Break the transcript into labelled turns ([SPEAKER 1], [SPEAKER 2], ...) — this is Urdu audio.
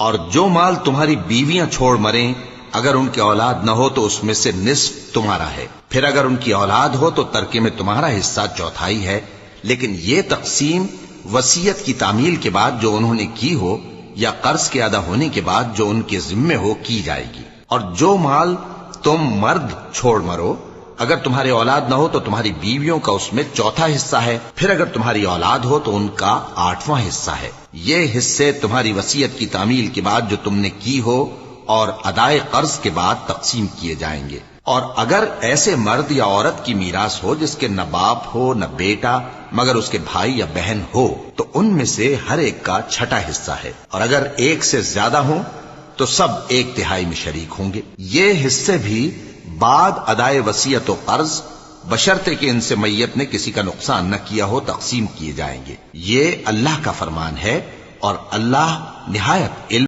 [SPEAKER 1] اور جو مال تمہاری بیویاں چھوڑ مریں اگر ان کی اولاد نہ ہو تو اس میں سے نصف تمہارا ہے، پھر اگر ان کی اولاد ہو تو ترکے میں تمہارا حصہ چوتھائی ہے، لیکن یہ تقسیم وصیت کی تعمیل کے بعد جو انہوں نے کی ہو یا قرض کے ادا ہونے کے بعد جو ان کے ذمے ہو کی جائے گی۔ اور جو مال تم مرد چھوڑ مرو اگر تمہاری اولاد نہ ہو تو تمہاری بیویوں کا اس میں چوتھا حصہ ہے، پھر اگر تمہاری اولاد ہو تو ان کا 8واں حصہ ہے۔ یہ حصے تمہاری وصیت کی تعمیل کے بعد جو تم نے کی ہو اور ادائے قرض کے بعد تقسیم کیے جائیں گے۔ اور اگر ایسے مرد یا عورت کی میراث ہو جس کے نہ باپ ہو نہ بیٹا مگر اس کے بھائی یا بہن ہو تو ان میں سے ہر ایک کا چھٹا حصہ ہے، اور اگر ایک سے زیادہ ہوں تو سب 1/3 میں شریک ہوں گے۔ یہ حصے بھی بعد ادائے وصیت و قرض بشرطے کہ ان سے میت نے کسی کا نقصان نہ کیا ہو تقسیم کیے جائیں گے۔ یہ اللہ کا فرمان ہے اور اللہ نہایت علم